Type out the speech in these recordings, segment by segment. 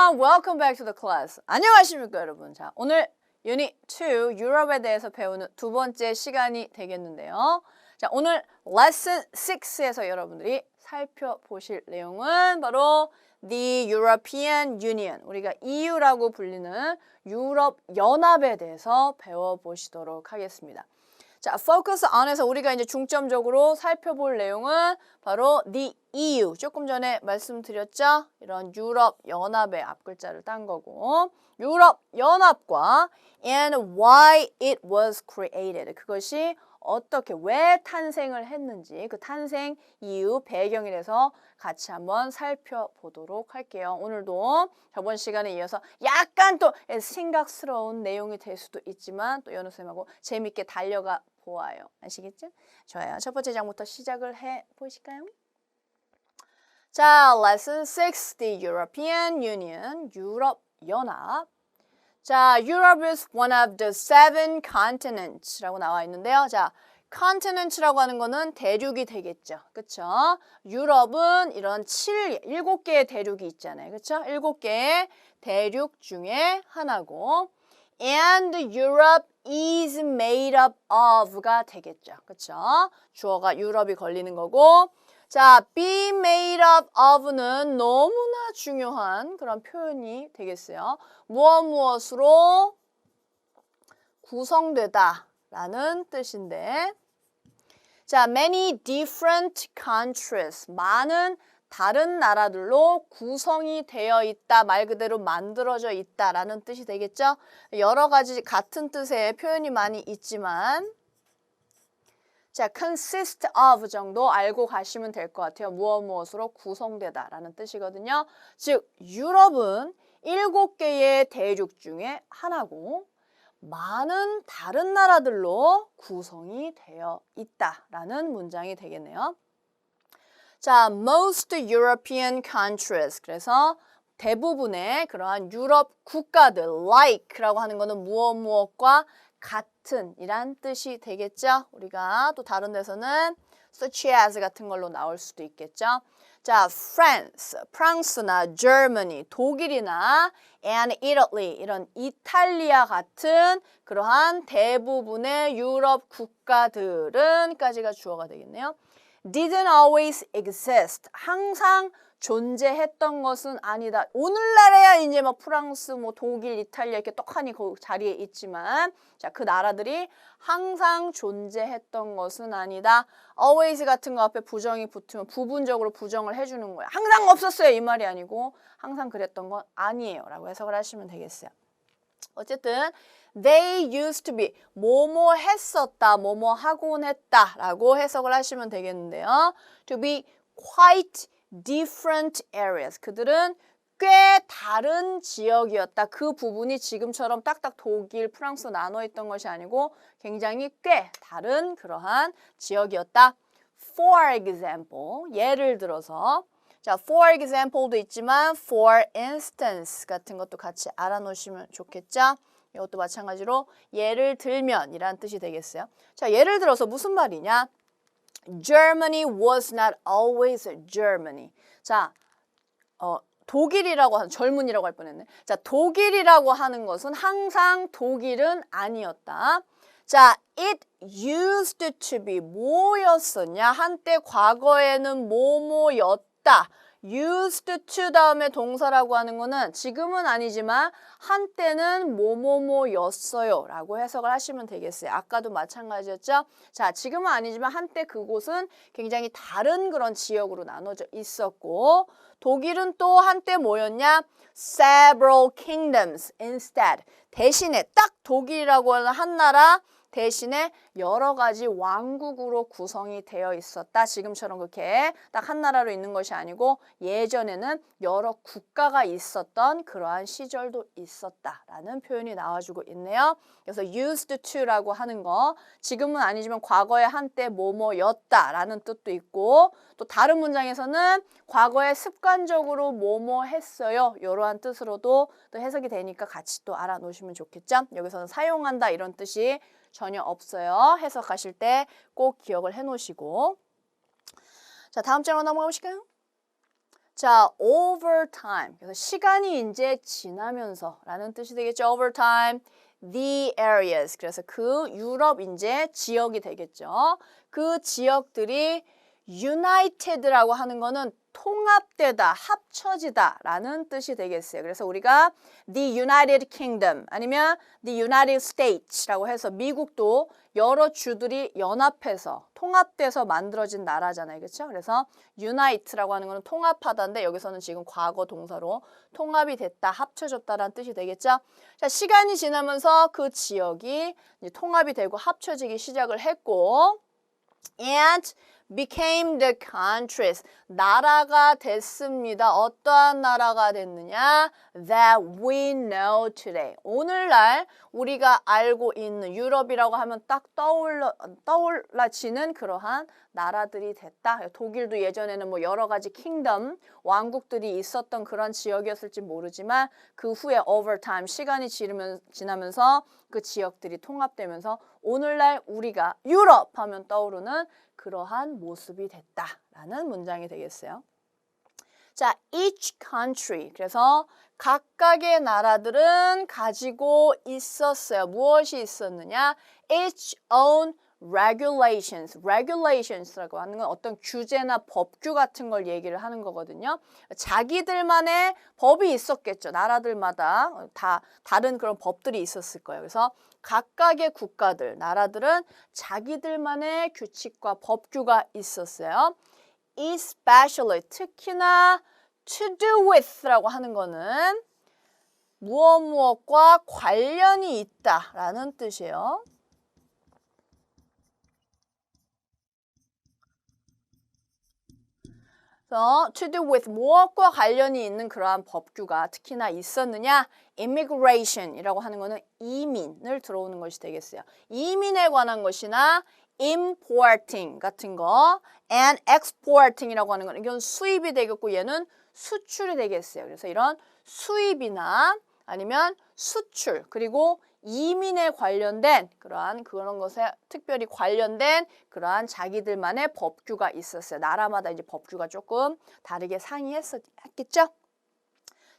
everyone, welcome back to the class. 안녕하십니까 여러분. 자, 오늘 유닛 2 유럽에 대해서 배우는 두 번째 시간이 되겠는데요. 자, 오늘 레슨 6에서 여러분들이 살펴보실 내용은 바로 The European Union, 우리가 EU라고 불리는 유럽 연합에 대해서 배워보시도록 하겠습니다. 자, focus on에서 우리가 이제 중점적으로 살펴볼 내용은 바로 the EU. 조금 전에 말씀드렸죠? 이런 유럽 연합의 앞글자를 딴 거고, 유럽 연합과 and why it was created. 그것이 어떻게, 왜 탄생을 했는지, 그 탄생 이유, 배경에 대해서 같이 한번 살펴보도록 할게요. 오늘도 저번 시간에 이어서 약간 또 생각스러운 내용이 될 수도 있지만 또 연우 쌤하고 재밌게 달려가 보아요. 아시겠죠? 좋아요. 첫 번째 장부터 시작을 해 보실까요? 자, lesson 6, the European Union, 유럽 연합. 자, Europe is one of the 7 continents라고 나와 있는데요. 자, continents라고 하는 거는 대륙이 되겠죠. 그쵸? 유럽은 이런 7개의 대륙이 있잖아요. 그쵸? 7개의 대륙 중에 하나고 and Europe is made up of가 되겠죠. 그쵸? 주어가 유럽이 걸리는 거고 자, be made up of는 너무나 중요한 그런 표현이 되겠어요. 무엇으로 구성되다 라는 뜻인데 자, many different countries, 많은 다른 나라들로 구성이 되어 있다, 말 그대로 만들어져 있다라는 뜻이 되겠죠. 여러 가지 같은 뜻의 표현이 많이 있지만 자, consist of 정도 알고 가시면 될 것 같아요. 무엇으로 구성되다라는 뜻이거든요. 즉, 유럽은 7개의 대륙 중에 하나고 많은 다른 나라들로 구성이 되어 있다라는 문장이 되겠네요. 자, most European countries. 그래서 대부분의 그러한 유럽 국가들, like라고 하는 거는 무엇과 같은 이란 뜻이 되겠죠. 우리가 또 다른 데서는 such as 같은 걸로 나올 수도 있겠죠. 자, France, 프랑스나 Germany, 독일이나 and Italy, 이런 이탈리아 같은 그러한 대부분의 유럽 국가들은까지가 주어가 되겠네요. Didn't always exist. 항상 존재했던 것은 아니다. 오늘날에야 이제 뭐 프랑스, 뭐 독일, 이탈리아 이렇게 떡하니 그 자리에 있지만 자, 그 나라들이 항상 존재했던 것은 아니다. always 같은 거 앞에 부정이 붙으면 부분적으로 부정을 해주는 거예요. 항상 없었어요. 이 말이 아니고 항상 그랬던 건 아니에요. 라고 해석을 하시면 되겠어요. 어쨌든 they used to be 뭐뭐 했었다, 뭐뭐 하곤 했다 라고 해석을 하시면 되겠는데요. to be quite different areas. 그들은 꽤 다른 지역이었다. 그 부분이 지금처럼 딱딱 독일, 프랑스 나눠 있던 것이 아니고 굉장히 꽤 다른 그러한 지역이었다. For example, 예를 들어서 자, for example도 있지만 for instance 같은 것도 같이 알아놓으시면 좋겠죠. 이것도 마찬가지로 예를 들면 이란 뜻이 되겠어요. 자, 예를 들어서 무슨 말이냐? Germany was not always Germany. 자, 독일이라고 하는, 젊은이라고 할 뻔했네. 자, 독일이라고 하는 것은 항상 독일은 아니었다. 자, it used to be 뭐였었냐? 한때 과거에는 뭐뭐였다. used to 다음에 동사라고 하는 거는 지금은 아니지만 한때는 뭐뭐뭐였어요 라고 해석을 하시면 되겠어요. 아까도 마찬가지였죠. 자, 지금은 아니지만 한때 그곳은 굉장히 다른 그런 지역으로 나눠져 있었고 독일은 또 한때 뭐였냐? several kingdoms instead. 대신에 딱 독일이라고 하는 한 나라 대신에 여러 가지 왕국으로 구성이 되어 있었다. 지금처럼 그렇게 딱 한 나라로 있는 것이 아니고 예전에는 여러 국가가 있었던 그러한 시절도 있었다라는 표현이 나와주고 있네요. 그래서 used to라고 하는 거 지금은 아니지만 과거에 한때 뭐뭐였다라는 뜻도 있고 또 다른 문장에서는 과거에 습관적으로 뭐뭐 했어요. 이러한 뜻으로도 또 해석이 되니까 같이 또 알아놓으시면 좋겠죠. 여기서는 사용한다 이런 뜻이 전혀 없어요. 해석하실 때 꼭 기억을 해놓으시고 자, 다음 장으로 넘어가 보실까요? 자, over time. 그래서 시간이 이제 지나면서 라는 뜻이 되겠죠. over time, the areas. 그래서 그 유럽 이제 지역이 되겠죠. 그 지역들이 united라고 하는 거는 통합되다, 합쳐지다 라는 뜻이 되겠어요. 그래서 우리가 the United Kingdom 아니면 the United States라고 해서 미국도 여러 주들이 연합해서 통합돼서 만들어진 나라잖아요. 그렇죠? 그래서 unite라고 하는 거는 통합하다인데 여기서는 지금 과거 동사로 통합이 됐다, 합쳐졌다라는 뜻이 되겠죠? 자, 시간이 지나면서 그 지역이 이제 통합이 되고 합쳐지기 시작을 했고 and became the countries. 나라가 됐습니다. 어떠한 나라가 됐느냐? That we know today. 오늘날 우리가 알고 있는 유럽이라고 하면 딱 떠올라지는 그러한 나라들이 됐다. 독일도 예전에는 뭐 여러 가지 킹덤, 왕국들이 있었던 그런 지역이었을지 모르지만 그 후에 over time, 시간이 지나면서 그 지역들이 통합되면서 오늘날 우리가 유럽 하면 떠오르는 그러한 모습이 됐다라는 문장이 되겠어요. 자, each country. 그래서 각각의 나라들은 가지고 있었어요. 무엇이 있었느냐? its own regulations. regulations라고 하는 건 어떤 규제나 법규 같은 걸 얘기를 하는 거거든요. 자기들만의 법이 있었겠죠. 나라들마다 다 다른 그런 법들이 있었을 거예요. 그래서 각각의 국가들, 나라들은 자기들만의 규칙과 법규가 있었어요. especially, 특히나 to do with라고 하는 거는 무엇과 관련이 있다라는 뜻이에요. 그래서 to do with 무엇과 관련이 있는 그러한 법규가 특히나 있었느냐? immigration이라고 하는 거는 이민을 들어오는 것이 되겠어요. 이민에 관한 것이나 importing 같은 거 and exporting이라고 하는 건 이건 수입이 되겠고 얘는 수출이 되겠어요. 그래서 이런 수입이나 아니면 수출 그리고 이민에 관련된 그러한 그런 것에 특별히 관련된 그러한 자기들만의 법규가 있었어요. 나라마다 이제 법규가 조금 다르게 상이했겠죠?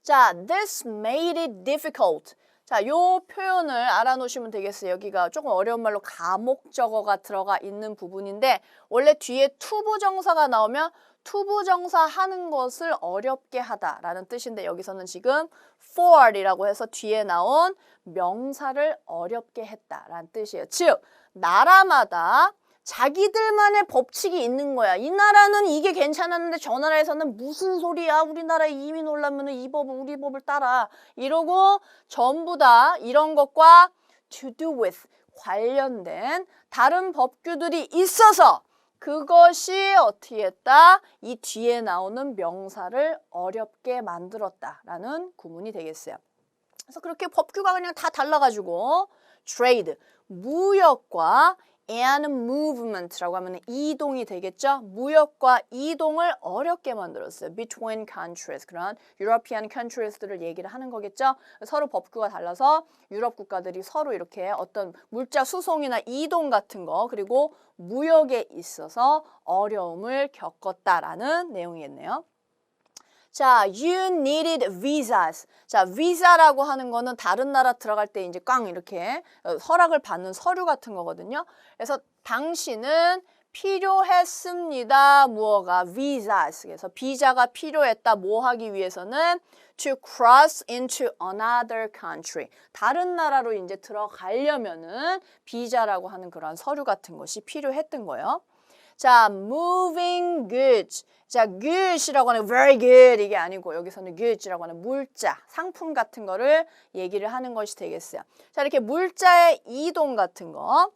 자, this made it difficult. 자, 요 표현을 알아놓으시면 되겠어요. 여기가 조금 어려운 말로 가목적어가 들어가 있는 부분인데 원래 뒤에 투부정사가 나오면 투부정사 하는 것을 어렵게 하다라는 뜻인데 여기서는 지금 for이라고 해서 뒤에 나온 명사를 어렵게 했다라는 뜻이에요. 즉, 나라마다 자기들만의 법칙이 있는 거야. 이 나라는 이게 괜찮았는데 저 나라에서는 무슨 소리야. 우리나라에 이민 오려면 이 법을 우리 법을 따라. 이러고 전부 다 이런 것과 to do with 관련된 다른 법규들이 있어서 그것이 어떻게 했다? 이 뒤에 나오는 명사를 어렵게 만들었다라는 구문이 되겠어요. 그래서 그렇게 법규가 그냥 다 달라가지고 trade, 무역과 and movement라고 하면 이동이 되겠죠. 무역과 이동을 어렵게 만들었어요. between countries, 그런 European countries들을 얘기를 하는 거겠죠. 서로 법규가 달라서 유럽 국가들이 서로 이렇게 어떤 물자 수송이나 이동 같은 거 그리고 무역에 있어서 어려움을 겪었다라는 내용이겠네요. 자, you needed visas. 자, 비자라고 하는 거는 다른 나라 들어갈 때 이제 꽝 이렇게 허락을 받는 서류 같은 거거든요. 그래서 당신은 필요했습니다. 무엇가? visas. 그래서 비자가 필요했다. 뭐 하기 위해서는 to cross into another country. 다른 나라로 이제 들어가려면은 비자라고 하는 그런 서류 같은 것이 필요했던 거예요. 자, moving goods. 자, good이라고 하는 very good 이게 아니고 여기서는 goods라고 하는 물자, 상품 같은 거를 얘기를 하는 것이 되겠어요. 자, 이렇게 물자의 이동 같은 거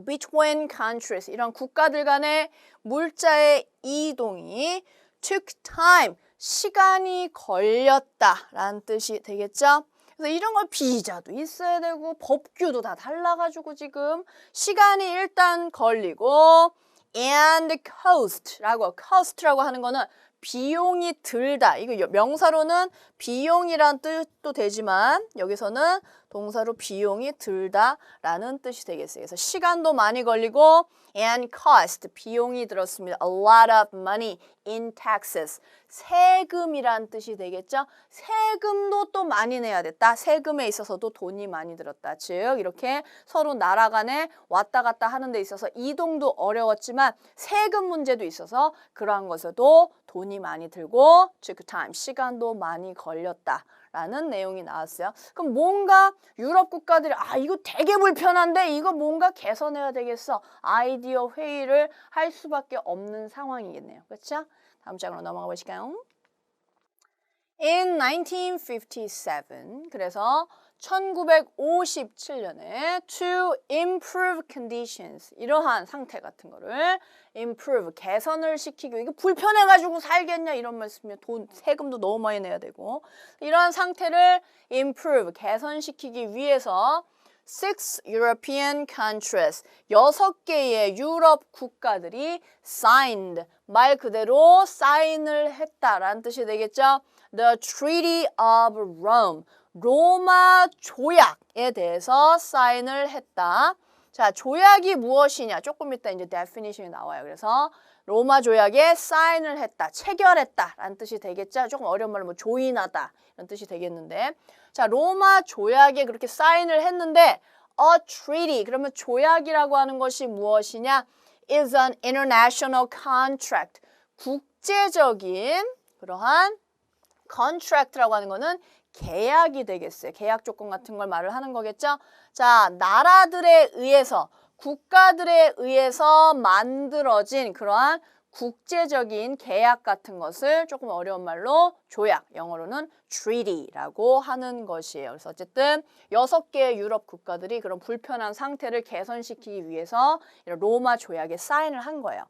between countries 이런 국가들 간의 물자의 이동이 took time, 시간이 걸렸다라는 뜻이 되겠죠? 그래서 이런 걸 비자도 있어야 되고 법규도 다 달라가지고 지금 시간이 일단 걸리고 and cost라고 하는 거는 비용이 들다. 이거 명사로는 비용이란 뜻도 되지만 여기서는 동사로 비용이 들다라는 뜻이 되겠어요. 그래서 시간도 많이 걸리고 and cost, 비용이 들었습니다. A lot of money in taxes. 세금이란 뜻이 되겠죠. 세금도 또 많이 내야 됐다. 세금에 있어서도 돈이 많이 들었다. 즉 이렇게 서로 나라 간에 왔다 갔다 하는 데 있어서 이동도 어려웠지만 세금 문제도 있어서 그러한 것에도 돈이 많이 들고 took time, 시간도 많이 걸렸다. 라는 내용이 나왔어요. 그럼 뭔가 유럽 국가들이 이거 되게 불편한데 이거 뭔가 개선해야 되겠어. 아이디어 회의를 할 수밖에 없는 상황이겠네요. 그렇죠? 다음 장으로 넘어가 보실까요? In 1957, 그래서 1957년에 to improve conditions, 이러한 상태 같은 거를 improve, 개선을 시키고 이거 불편해가지고 살겠냐 이런 말씀이면 세금도 너무 많이 내야 되고 이러한 상태를 improve, 개선시키기 위해서 6 European countries, 6개의 유럽 국가들이 signed, 말 그대로 사인을 했다라는 뜻이 되겠죠. The Treaty of Rome, 로마 조약에 대해서 사인을 했다. 자, 조약이 무엇이냐? 조금 이따 이제 definition이 나와요. 그래서 로마 조약에 사인을 했다, 체결했다 라는 뜻이 되겠죠. 조금 어려운 말로 뭐 조인하다 이런 뜻이 되겠는데, 자, 로마 조약에 그렇게 사인을 했는데 a treaty, 그러면 조약이라고 하는 것이 무엇이냐? is an international contract, 국제적인 그러한 contract라고 하는 거는 계약이 되겠어요. 계약 조건 같은 걸 말을 하는 거겠죠. 자, 나라들에 의해서, 국가들에 의해서 만들어진 그러한 국제적인 계약 같은 것을 조금 어려운 말로 조약, 영어로는 treaty라고 하는 것이에요. 그래서 어쨌든 6개의 유럽 국가들이 그런 불편한 상태를 개선시키기 위해서 이런 로마 조약에 사인을 한 거예요.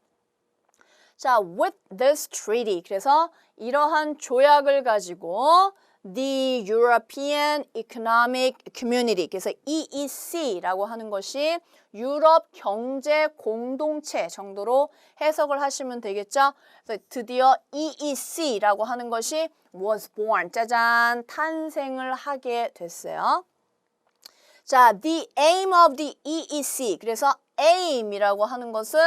자, with this treaty, 그래서 이러한 조약을 가지고 The European Economic Community, 그래서 EEC라고 하는 것이 유럽 경제 공동체 정도로 해석을 하시면 되겠죠. 그래서 드디어 EEC라고 하는 것이 was born, 짜잔, 탄생을 하게 됐어요. 자, the aim of the EEC, 그래서 aim이라고 하는 것은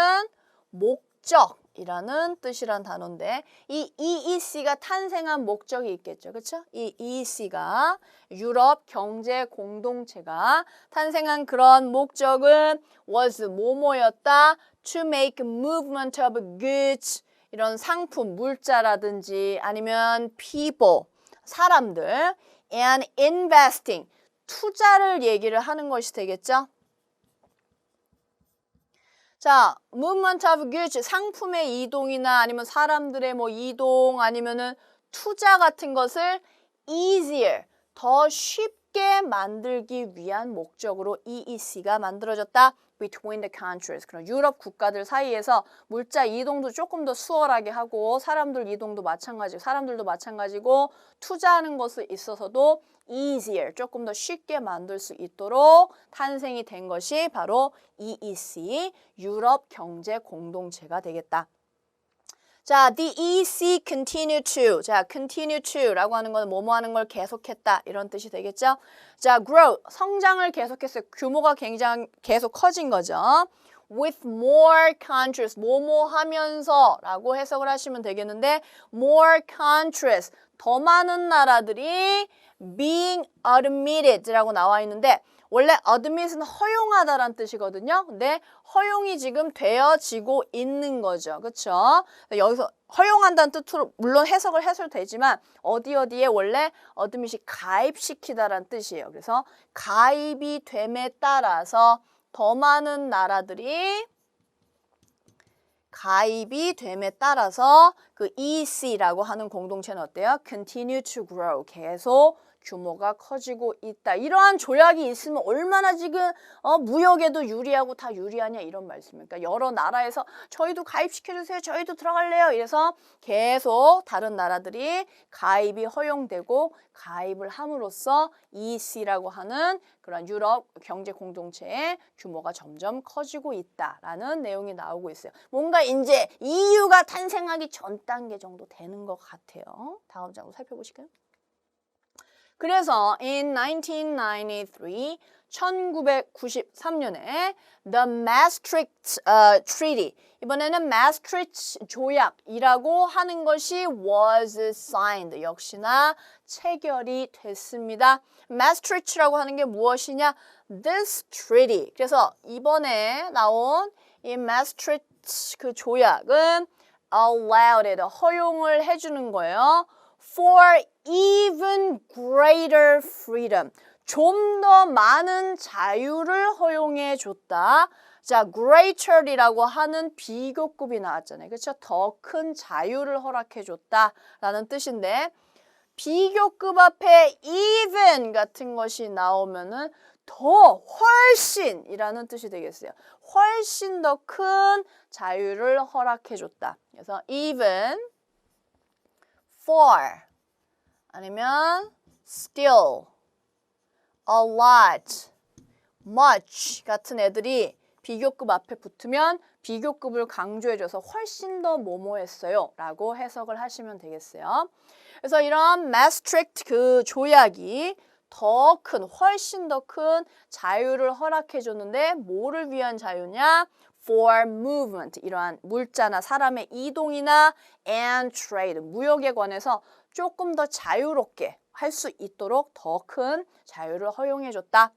목적 이라는 뜻이란 단어인데 이 EEC가 탄생한 목적이 있겠죠. 그렇죠? 이 EEC가 유럽 경제 공동체가 탄생한 그런 목적은 was 뭐뭐였다. to make movement of goods, 이런 상품, 물자라든지 아니면 people, 사람들, and investing, 투자를 얘기를 하는 것이 되겠죠. 자, movement of goods, 상품의 이동이나 아니면 사람들의 뭐 이동 아니면은 투자 같은 것을 easier, 더 쉽게 만들기 위한 목적으로 EEC가 만들어졌다. between the countries, 그런 유럽 국가들 사이에서 물자 이동도 조금 더 수월하게 하고 사람들 이동도 마찬가지고 사람들도 마찬가지고 투자하는 것에 있어서도 easier, 조금 더 쉽게 만들 수 있도록 탄생이 된 것이 바로 EEC, 유럽 경제 공동체가 되겠다. 자, the EEC continue to, 자, continue to라고 하는 건 뭐뭐 하는 걸 계속했다 이런 뜻이 되겠죠. 자, grow, 성장을 계속했어요. 규모가 굉장히 계속 커진 거죠. with more countries, 뭐뭐 하면서 라고 해석을 하시면 되겠는데 more countries, 더 많은 나라들이 being admitted라고 나와 있는데 원래 admit은 허용하다라는 뜻이거든요. 근데 허용이 지금 되어지고 있는 거죠. 그렇죠? 여기서 허용한다는 뜻으로 물론 해석을 해도 되지만 어디에 원래 admit이 가입시키다라는 뜻이에요. 그래서 가입이 됨에 따라서 더 많은 나라들이 가입이 됨에 따라서 그 EEC라고 하는 공동체는 어때요? Continue to grow, 계속 규모가 커지고 있다. 이러한 조약이 있으면 얼마나 지금 무역에도 유리하고 다 유리하냐 이런 말씀입니다. 그러니까 여러 나라에서 저희도 가입시켜주세요. 저희도 들어갈래요. 이래서 계속 다른 나라들이 가입이 허용되고 가입을 함으로써 EEC라고 하는 그런 유럽 경제 공동체의 규모가 점점 커지고 있다라는 내용이 나오고 있어요. 뭔가 이제 EU가 탄생하기 전 단계 정도 되는 것 같아요. 다음 장으로 살펴보실까요? 그래서 in 1993, 1993년에 The Maastricht Treaty, 이번에는 Maastricht 조약이라고 하는 것이 was signed, 역시나 체결이 됐습니다. Maastricht라고 하는 게 무엇이냐? This treaty. 그래서 이번에 나온 이 Maastricht 그 조약은 allowed, 허용을 해주는 거예요. For even greater freedom. 좀 더 많은 자유를 허용해 줬다. 자, greater이라고 하는 비교급이 나왔잖아요. 그렇죠? 더 큰 자유를 허락해 줬다라는 뜻인데 비교급 앞에 even 같은 것이 나오면은 더 훨씬이라는 뜻이 되겠어요. 훨씬 더 큰 자유를 허락해 줬다. 그래서 even, for, 아니면 still, a lot, much 같은 애들이 비교급 앞에 붙으면 비교급을 강조해줘서 훨씬 더 뭐뭐했어요 라고 해석을 하시면 되겠어요. 그래서 이런 Maastricht 그 조약이 더 큰, 훨씬 더 큰 자유를 허락해 줬는데 뭐를 위한 자유냐? For movement, 이러한 물자나 사람의 이동이나 and trade, 무역에 관해서 조금 더 자유롭게 할 수 있도록 더 큰 자유를 허용해 줬다.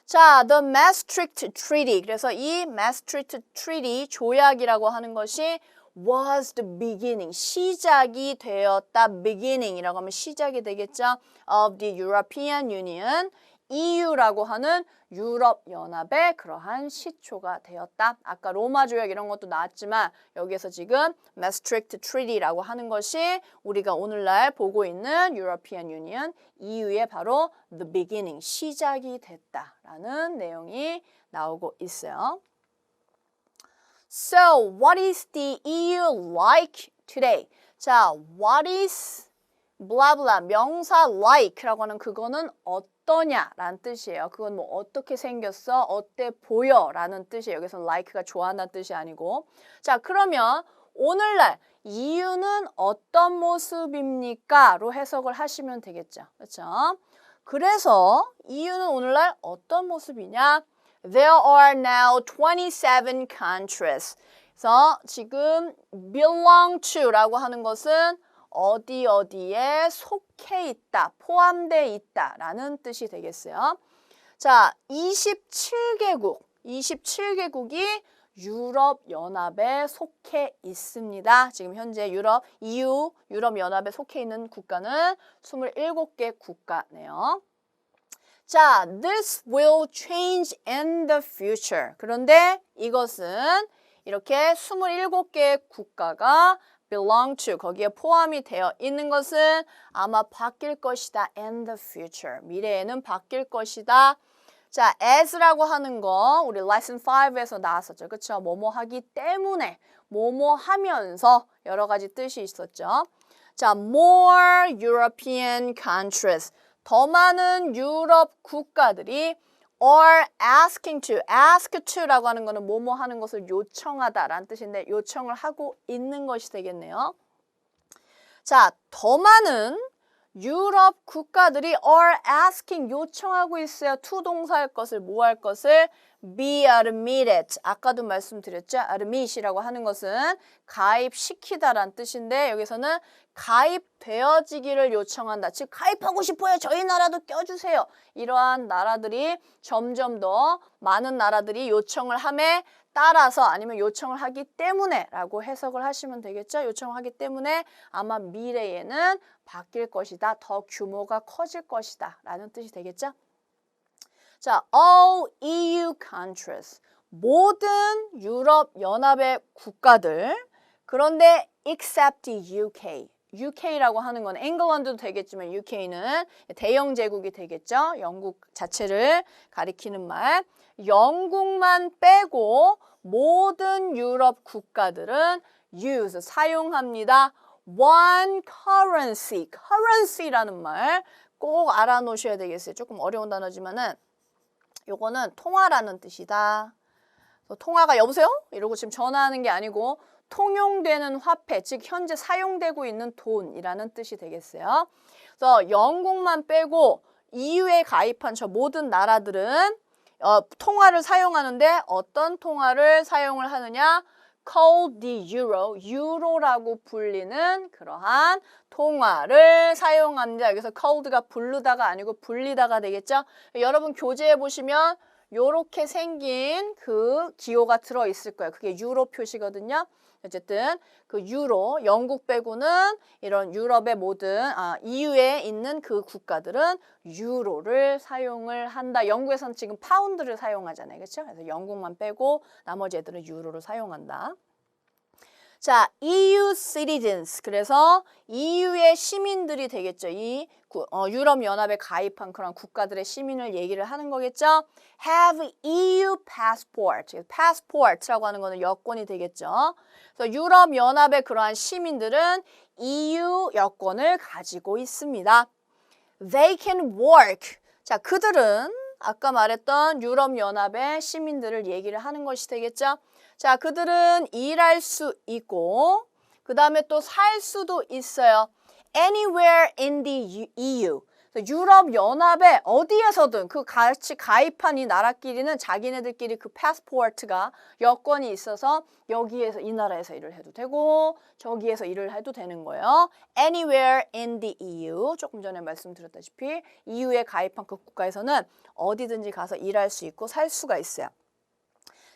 자, the Maastricht Treaty. 그래서 이 Maastricht Treaty 조약이라고 하는 것이 was the beginning. 시작이 되었다. beginning이라고 하면 시작이 되겠죠. of the European Union. EU라고 하는 유럽 연합의 그러한 시초가 되었다. 아까 로마 조약 이런 것도 나왔지만 여기에서 지금 Maastricht Treaty라고 하는 것이 우리가 오늘날 보고 있는 European Union, EU의 바로 the beginning, 시작이 됐다라는 내용이 나오고 있어요. So, what is the EU like today? 자, what is blah blah 명사 like라고 하는 그거는 어떠냐라는 뜻이에요. 그건 뭐 어떻게 생겼어? 어때 보여? 라는 뜻이에요. 여기서 like가 좋아한다는 뜻이 아니고. 자, 그러면 오늘날 EU는 어떤 모습입니까? 로 해석을 하시면 되겠죠. 그렇죠? 그래서 EU는 오늘날 어떤 모습이냐? There are now 27 countries. 그래서 지금 belong to라고 하는 것은 어디 어디에 속해 있다, 포함되어 있다 라는 뜻이 되겠어요. 자, 27개국이 유럽연합에 속해 있습니다. 지금 현재 EU, 유럽연합에 속해 있는 국가는 27개 국가네요. 자, this will change in the future. 그런데 이것은 이렇게 27개의 국가가 belong to, 거기에 포함이 되어 있는 것은 아마 바뀔 것이다. in the future. 미래에는 바뀔 것이다. 자, as라고 하는 거 우리 lesson 5에서 나왔었죠. 그렇죠? 뭐뭐 하기 때문에, 뭐뭐 하면서 여러 가지 뜻이 있었죠. 자, more European countries. 더 많은 유럽 국가들이 are asking to, ask to라고 하는 거는 뭐뭐 하는 것을 요청하다라는 뜻인데 요청을 하고 있는 것이 되겠네요. 자, 더 많은 유럽 국가들이 are asking, 요청하고 있어요. to 동사할 것을, 뭐 할 것을? be admitted. 아까도 말씀드렸죠. admit이라고 하는 것은 가입시키다라는 뜻인데 여기서는 가입되어지기를 요청한다. 즉 가입하고 싶어요. 저희 나라도 껴주세요. 이러한 나라들이 점점 더 많은 나라들이 요청을 함에 따라서 아니면 요청을 하기 때문에 라고 해석을 하시면 되겠죠. 요청을 하기 때문에 아마 미래에는 바뀔 것이다. 더 규모가 커질 것이다 라는 뜻이 되겠죠. 자, all EU countries. 모든 유럽 연합의 국가들. 그런데 except UK. UK라고 하는 건 잉글랜드도 되겠지만 UK는 대영 제국이 되겠죠. 영국 자체를 가리키는 말. 영국만 빼고 모든 유럽 국가들은 use, 사용합니다. one currency, currency라는 말 꼭 알아놓으셔야 되겠어요. 조금 어려운 단어지만은 요거는 통화라는 뜻이다. 통화가 여보세요? 이러고 지금 전화하는 게 아니고 통용되는 화폐, 즉 현재 사용되고 있는 돈이라는 뜻이 되겠어요. 그래서 영국만 빼고 EU에 가입한 저 모든 나라들은 통화를 사용하는데 어떤 통화를 사용을 하느냐? Called the euro, 유로라고 불리는 그러한 통화를 사용합니다. 여기서 called가 부르다가 아니고 불리다가 되겠죠? 여러분 교재에 보시면 요렇게 생긴 그 기호가 들어있을 거예요. 그게 유로 표시거든요. 어쨌든 그 유로, 영국 빼고는 이런 유럽의 모든 EU에 있는 그 국가들은 유로를 사용을 한다. 영국에서는 지금 파운드를 사용하잖아요. 그렇죠? 그래서 영국만 빼고 나머지 애들은 유로를 사용한다. 자, EU citizens. 그래서 EU의 시민들이 되겠죠. 이 유럽연합에 가입한 그런 국가들의 시민을 얘기를 하는 거겠죠. Have EU passport. passport라고 하는 거는 여권이 되겠죠. 그래서 유럽연합의 그러한 시민들은 EU 여권을 가지고 있습니다. They can work. 자, 그들은 아까 말했던 유럽연합의 시민들을 얘기를 하는 것이 되겠죠. 자, 그들은 일할 수 있고 그 다음에 또 살 수도 있어요. Anywhere in the EU. 유럽연합에 어디에서든 그 같이 가입한 이 나라끼리는 자기네들끼리 그 패스포트가 여권이 있어서 여기에서 이 나라에서 일을 해도 되고 저기에서 일을 해도 되는 거예요. Anywhere in the EU. 조금 전에 말씀드렸다시피 EU에 가입한 그 국가에서는 어디든지 가서 일할 수 있고 살 수가 있어요.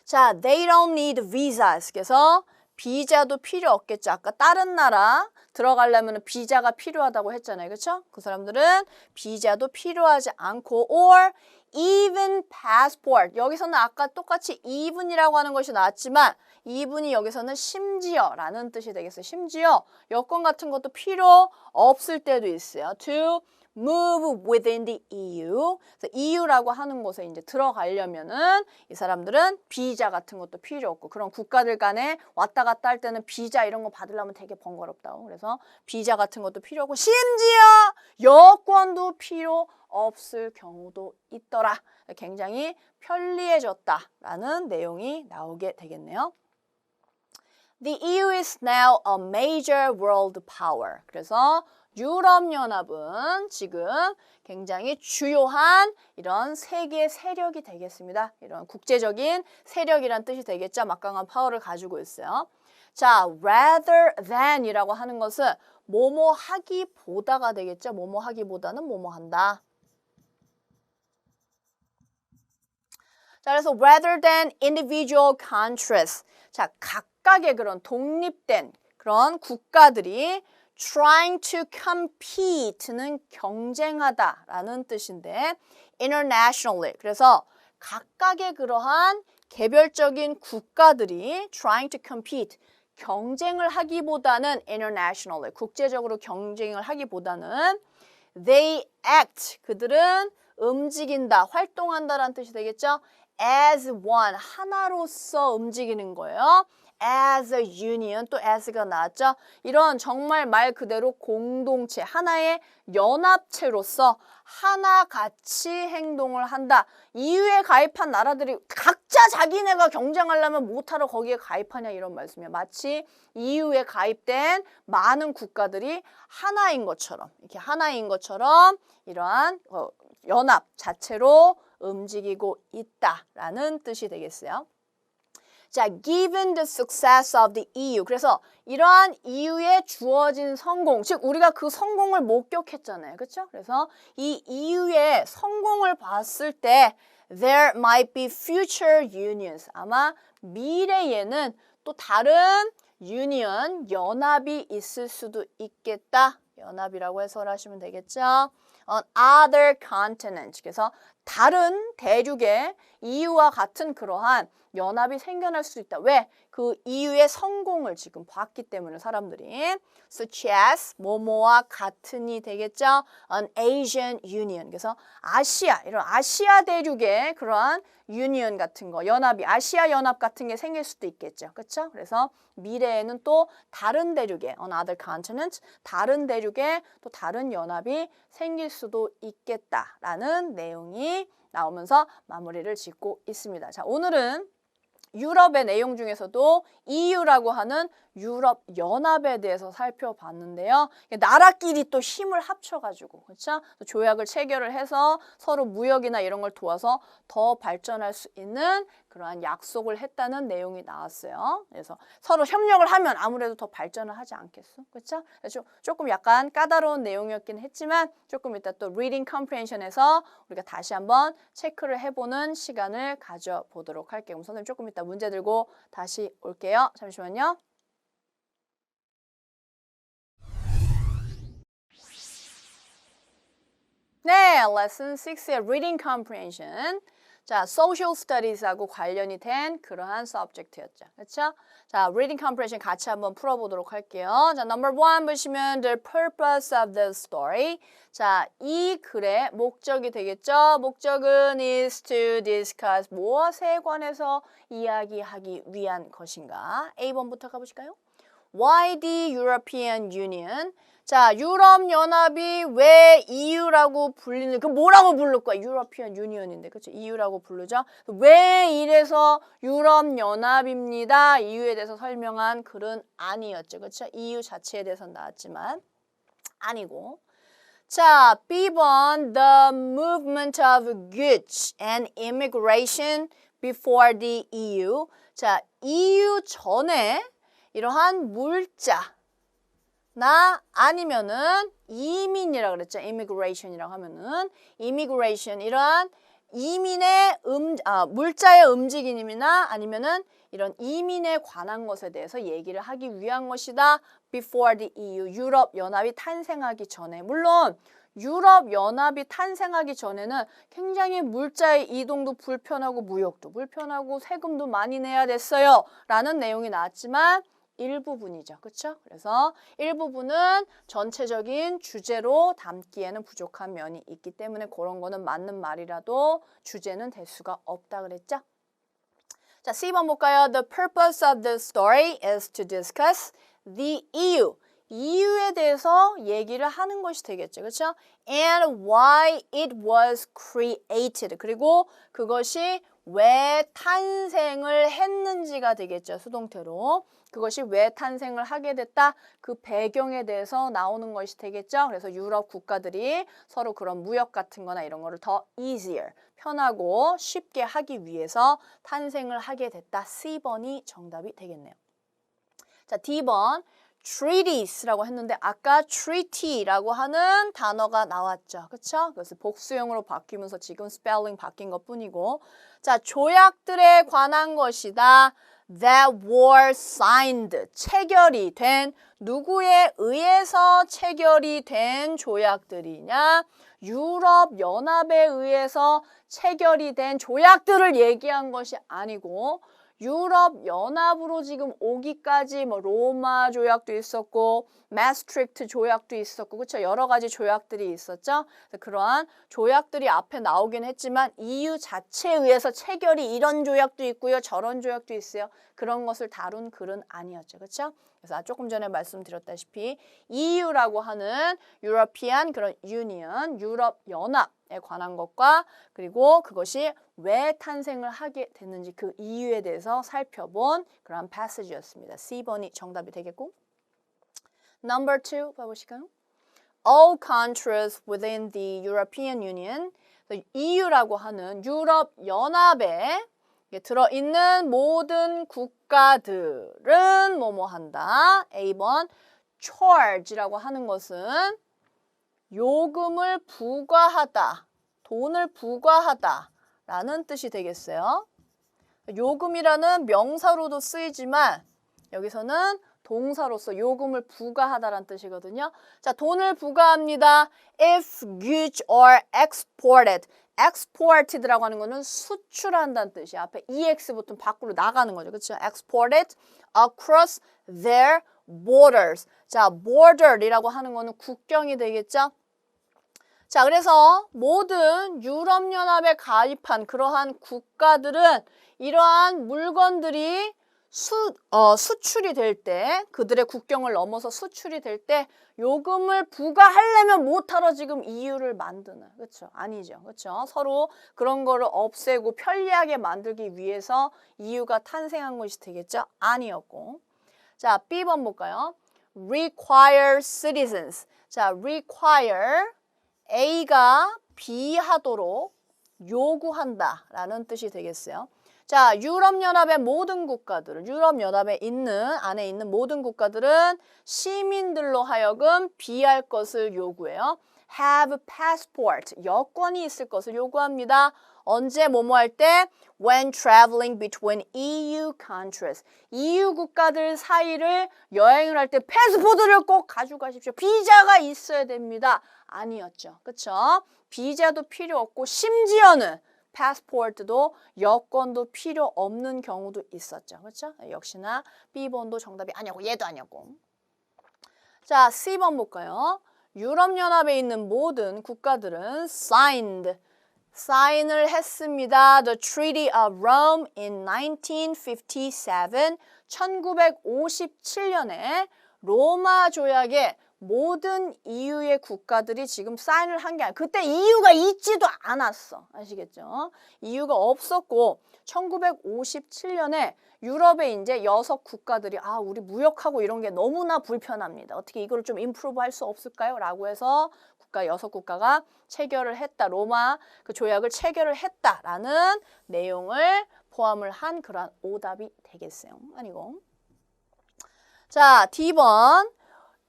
자, they don't need visas. 그래서 비자도 필요 없겠죠. 아까 다른 나라 들어가려면 비자가 필요하다고 했잖아요. 그렇죠? 그 사람들은 비자도 필요하지 않고 or even passport. 여기서는 아까 똑같이 even이라고 하는 것이 나왔지만 even이 여기서는 심지어라는 뜻이 되겠어요. 심지어 여권 같은 것도 필요 없을 때도 있어요. To move within the EU. 그래서 EU라고 하는 곳에 이제 들어가려면은 이 사람들은 비자 같은 것도 필요 없고 그런 국가들 간에 왔다 갔다 할 때는 비자 이런 거 받으려면 되게 번거롭다고. 그래서 비자 같은 것도 필요 없고 심지어 여권도 필요 없을 경우도 있더라. 굉장히 편리해졌다라는 내용이 나오게 되겠네요. The EU is now a major world power. 그래서 유럽연합은 지금 굉장히 주요한 이런 세계 세력이 되겠습니다. 이런 국제적인 세력이란 뜻이 되겠죠. 막강한 파워를 가지고 있어요. 자, rather than이라고 하는 것은 뭐뭐 하기보다가 되겠죠. 뭐뭐 하기보다는 뭐뭐 한다. 자, 그래서 rather than individual countries. 자, 각각의 그런 독립된 그런 국가들이 trying to compete는 경쟁하다라는 뜻인데 internationally. 그래서 각각의 그러한 개별적인 국가들이 trying to compete 경쟁을 하기보다는 internationally 국제적으로 경쟁을 하기보다는 they act 그들은 움직인다, 활동한다라는 뜻이 되겠죠. as one 하나로서 움직이는 거예요. as a union, 또 as가 나왔죠. 이런 정말 말 그대로 공동체, 하나의 연합체로서 하나같이 행동을 한다. EU에 가입한 나라들이 각자 자기네가 경쟁하려면 못하러 거기에 가입하냐 이런 말씀이에요. 마치 EU에 가입된 많은 국가들이 하나인 것처럼 이렇게 하나인 것처럼 이러한 연합 자체로 움직이고 있다라는 뜻이 되겠어요. 자, given the success of the EU. 그래서 이러한 EU에 주어진 성공, 즉 우리가 그 성공을 목격했잖아요. 그렇죠? 그래서 이 EU의 성공을 봤을 때 there might be future unions. 아마 미래에는 또 다른 유니언, 연합이 있을 수도 있겠다. 연합이라고 해석하시면 되겠죠. On other continents. 그래서 다른 대륙에 EU와 같은 그러한 연합이 생겨날 수 있다. 왜? 그 EU의 성공을 지금 봤기 때문에 사람들이 such as 뭐뭐와 같은이 되겠죠. An Asian Union. 그래서 아시아, 이런 아시아 대륙의 그러한 유니언 같은 거, 연합이 아시아 연합 같은 게 생길 수도 있겠죠. 그렇죠? 그래서 미래에는 또 다른 대륙에 on other continents, 다른 대륙에 또 다른 연합이 생길 수도 있겠다라는 내용이 나오면서 마무리를 짓고 있습니다. 자, 오늘은 유럽의 내용 중에서도 EU라고 하는 유럽 연합에 대해서 살펴봤는데요. 나라끼리 또 힘을 합쳐가지고, 그렇죠? 조약을 체결을 해서 서로 무역이나 이런 걸 도와서 더 발전할 수 있는 그러한 약속을 했다는 내용이 나왔어요. 그래서 서로 협력을 하면 아무래도 더 발전을 하지 않겠어? 그렇죠? 조금 약간 까다로운 내용이었긴 했지만 조금 이따 또 reading comprehension에서 우리가 다시 한번 체크를 해보는 시간을 가져보도록 할게요. 그럼 선생님 조금 이따 문제 들고 다시 올게요. 잠시만요. 네, lesson 6의 reading comprehension. 자, social studies하고 관련이 된 그러한 subject였죠. 그렇죠? 자, reading comprehension 같이 한번 풀어보도록 할게요. 자, number 1 보시면 the purpose of the story. 자, 이 글의 목적이 되겠죠. 목적은 is to discuss 무엇에 관해서 이야기하기 위한 것인가. A번부터 가보실까요? Why the European Union? 자, 유럽연합이 왜 EU라고 불리는, 그 뭐라고 부를 거야? European Union인데, 그렇죠? EU라고 부르죠? 왜 이래서 유럽연합입니다. EU에 대해서 설명한 글은 아니었죠. 그렇죠? EU 자체에 대해서는 나왔지만 아니고. 자, B번 The movement of goods and immigration before the EU. 자, EU 전에 이러한 물자 나 아니면은 이민이라고 그랬죠. immigration이라고 하면은 immigration 이러한 이민의 물자의 움직임이나 아니면은 이런 이민에 관한 것에 대해서 얘기를 하기 위한 것이다. Before the EU 유럽 연합이 탄생하기 전에 물론 유럽 연합이 탄생하기 전에는 굉장히 물자의 이동도 불편하고 무역도 불편하고 세금도 많이 내야 됐어요. 라는 내용이 나왔지만 일부분이죠. 그렇죠? 그래서 일부분은 전체적인 주제로 담기에는 부족한 면이 있기 때문에 그런 거는 맞는 말이라도 주제는 될 수가 없다 그랬죠? 자, C번 볼까요? The purpose of the story is to discuss the EU. EU에 대해서 얘기를 하는 것이 되겠죠. 그렇죠? And why it was created. 그리고 그것이 왜 탄생을 했는지가 되겠죠. 수동태로. 그것이 왜 탄생을 하게 됐다? 그 배경에 대해서 나오는 것이 되겠죠. 그래서 유럽 국가들이 서로 그런 무역 같은 거나 이런 거를 더 easier, 편하고 쉽게 하기 위해서 탄생을 하게 됐다. C번이 정답이 되겠네요. 자, D번 treaty라고 했는데 아까 treaty라고 하는 단어가 나왔죠. 그렇죠? 그래서 복수형으로 바뀌면서 지금 스펠링 바뀐 것뿐이고 자, 조약들에 관한 것이다. That were signed, 체결이 된 누구에 의해서 체결이 된 조약들이냐? 유럽 연합에 의해서 체결이 된 조약들을 얘기한 것이 아니고 유럽 연합으로 지금 오기까지 뭐 로마 조약도 있었고 마스트릭트 조약도 있었고 그렇죠? 여러 가지 조약들이 있었죠. 그러한 조약들이 앞에 나오긴 했지만 EU 자체에 의해서 체결이 이런 조약도 있고요. 저런 조약도 있어요. 그런 것을 다룬 글은 아니었죠. 그렇죠? 그래서 조금 전에 말씀드렸다시피 EU라고 하는 European 그런 Union, 유럽 연합에 관한 것과 그리고 그것이 왜 탄생을 하게 됐는지 그 이유에 대해서 살펴본 그런 passage였습니다. C번이 정답이 되겠고 Number 2 봐보실까요? All countries within the European Union, EU라고 하는 유럽 연합에 들어있는 모든 국가들은 뭐뭐 한다. A번 charge라고 하는 것은 요금을 부과하다, 돈을 부과하다 라는 뜻이 되겠어요. 요금이라는 명사로도 쓰이지만 여기서는 동사로서 요금을 부과하다라는 뜻이거든요. 자, 돈을 부과합니다. If goods are exported. exported라고 하는 거는 수출한다는 뜻이야. 앞에 ex부터 밖으로 나가는 거죠. 그렇죠? exported across their borders. 자, border이라고 하는 거는 국경이 되겠죠? 자, 그래서 모든 유럽연합에 가입한 그러한 국가들은 이러한 물건들이 수출이 될 때, 그들의 국경을 넘어서 수출이 될 때 요금을 부과하려면 못하러 지금 EU를 만드는, 그렇죠? 아니죠, 그렇죠? 서로 그런 거를 없애고 편리하게 만들기 위해서 EU가 탄생한 것이 되겠죠? 아니었고. 자, B번 볼까요? require citizens. 자, require A가 B 하도록 요구한다라는 뜻이 되겠어요. 자, 유럽연합의 모든 국가들은, 유럽연합에 안에 있는 모든 국가들은 시민들로 하여금 비할 것을 요구해요. have passport, 여권이 있을 것을 요구합니다. 언제 뭐뭐 할 때? when traveling between EU countries. EU 국가들 사이를 여행을 할 때 패스포드를 꼭 가져가십시오. 비자가 있어야 됩니다. 아니었죠. 그쵸? 비자도 필요 없고 심지어는 패스포트도 여권도 필요 없는 경우도 있었죠. 그렇죠? 역시나 B번도 정답이 아니었고 얘도 아니었고. 자, C번 볼까요? 유럽연합에 있는 모든 국가들은 사인을 했습니다. The Treaty of Rome in 1957. 1957년에 로마 조약에 모든 EU의 국가들이 지금 사인을 한 게 아니라 그때 EU가 있지도 않았어. 아시겠죠? EU가 없었고 1957년에 유럽에 이제 6국가들이 우리 무역하고 이런 게 너무나 불편합니다. 어떻게 이걸 좀 임프루브 할 수 없을까요? 라고 해서 6국가가 체결을 했다. 로마 그 조약을 체결을 했다라는 내용을 포함을 한 그러한 오답이 되겠어요. 아니고. 자, D번.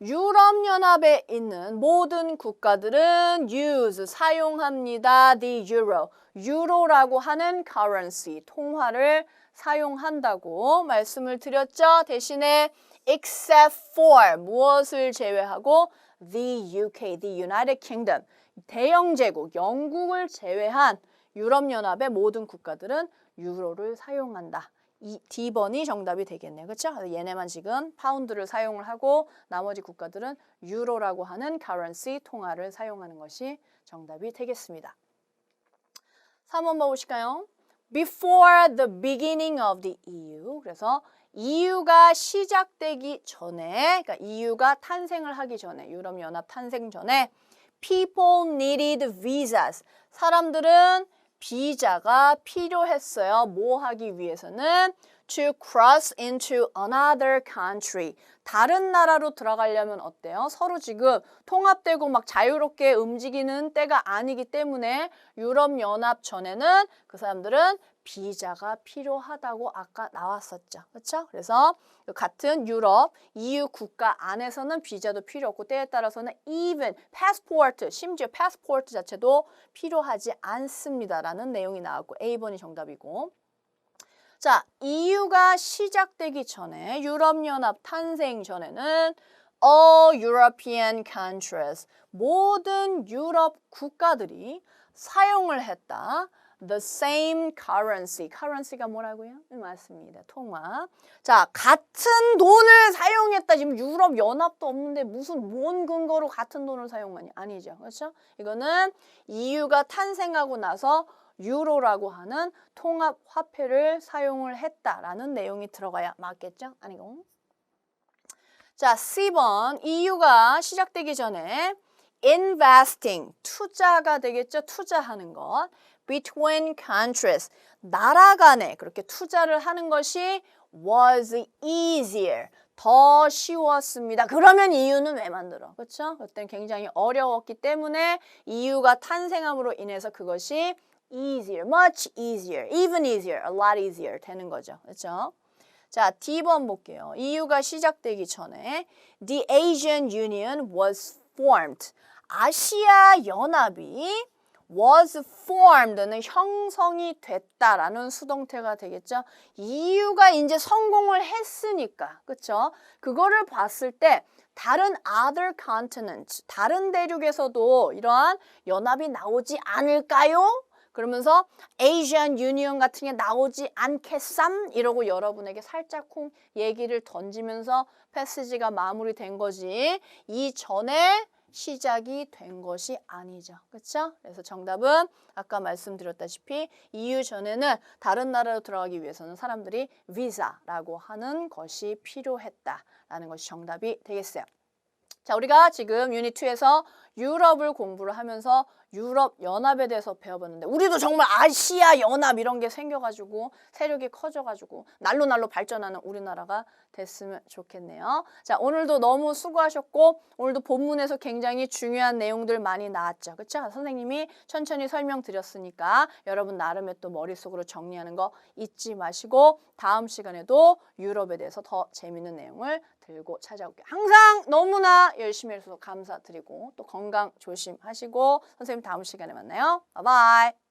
유럽연합에 있는 모든 국가들은 사용합니다. The euro, 유로라고 하는 currency, 통화를 사용한다고 말씀을 드렸죠. 대신에 except for, 무엇을 제외하고 the UK, the United Kingdom, 대영제국, 영국을 제외한 유럽연합의 모든 국가들은 유로를 사용한다. 이 D번이 정답이 되겠네요. 그렇죠? 얘네만 지금 파운드를 사용을 하고 나머지 국가들은 유로라고 하는 currency 통화를 사용하는 것이 정답이 되겠습니다. 3번 봐보실까요? Before the beginning of the EU. 그래서 EU가 시작되기 전에, 그러니까 EU가 탄생을 하기 전에, 유럽연합 탄생 전에 people needed visas. 사람들은 비자가 필요했어요. 뭐 하기 위해서는? To cross into another country. 다른 나라로 들어가려면 어때요? 서로 지금 통합되고 막 자유롭게 움직이는 때가 아니기 때문에 유럽연합 전에는 그 사람들은 비자가 필요하다고 아까 나왔었죠. 그렇죠? 그래서 같은 유럽, EU 국가 안에서는 비자도 필요 없고 때에 따라서는 even passport, 심지어 passport 자체도 필요하지 않습니다라는 내용이 나왔고 A번이 정답이고. 자, EU가 시작되기 전에 유럽연합 탄생 전에는 all European countries, 모든 유럽 국가들이 사용을 했다. The same currency. currency가 뭐라고요? 맞습니다. 통화. 자, 같은 돈을 사용했다. 지금 유럽 연합도 없는데 뭔 근거로 같은 돈을 사용하니? 아니죠. 그렇죠? 이거는 EU가 탄생하고 나서 유로라고 하는 통합 화폐를 사용을 했다라는 내용이 들어가야 맞겠죠? 아니고. 자, C번. EU가 시작되기 전에 investing, 투자가 되겠죠? 투자하는 것. between countries, 나라 간에 그렇게 투자를 하는 것이 was easier, 더 쉬웠습니다. 그러면 EU는 왜 만들어? 그렇죠? 그때는 굉장히 어려웠기 때문에 EU가 탄생함으로 인해서 그것이 easier, much easier, even easier, a lot easier 되는 거죠. 그렇죠? 자, D번 볼게요. EU가 시작되기 전에 the Asian Union was formed. 아시아 연합이 was formed는 형성이 됐다라는 수동태가 되겠죠. EU가 이제 성공을 했으니까, 그렇죠? 그거를 봤을 때 다른 other continents, 다른 대륙에서도 이러한 연합이 나오지 않을까요? 그러면서 Asian Union 같은 게 나오지 않겠삼? 이러고 여러분에게 살짝쿵 얘기를 던지면서 패시지가 마무리된 거지. 이전에 시작이 된 것이 아니죠. 그렇죠? 그래서 정답은 아까 말씀드렸다시피 EU 전에는 다른 나라로 들어가기 위해서는 사람들이 비자라고 하는 것이 필요했다라는 것이 정답이 되겠어요. 자, 우리가 지금 유닛 2에서 유럽을 공부를 하면서 유럽 연합에 대해서 배워봤는데 우리도 정말 아시아 연합 이런 게 생겨가지고 세력이 커져가지고 날로 발전하는 우리나라가 됐으면 좋겠네요. 자, 오늘도 너무 수고하셨고 오늘도 본문에서 굉장히 중요한 내용들 많이 나왔죠. 그렇죠? 선생님이 천천히 설명드렸으니까 여러분 나름의 또 머릿속으로 정리하는 거 잊지 마시고 다음 시간에도 유럽에 대해서 더 재밌는 내용을 들고 찾아올게요. 항상 너무나 열심히 해주셔서 감사드리고 또 건강 조심하시고 선생님 다음 시간에 만나요. 바이바이.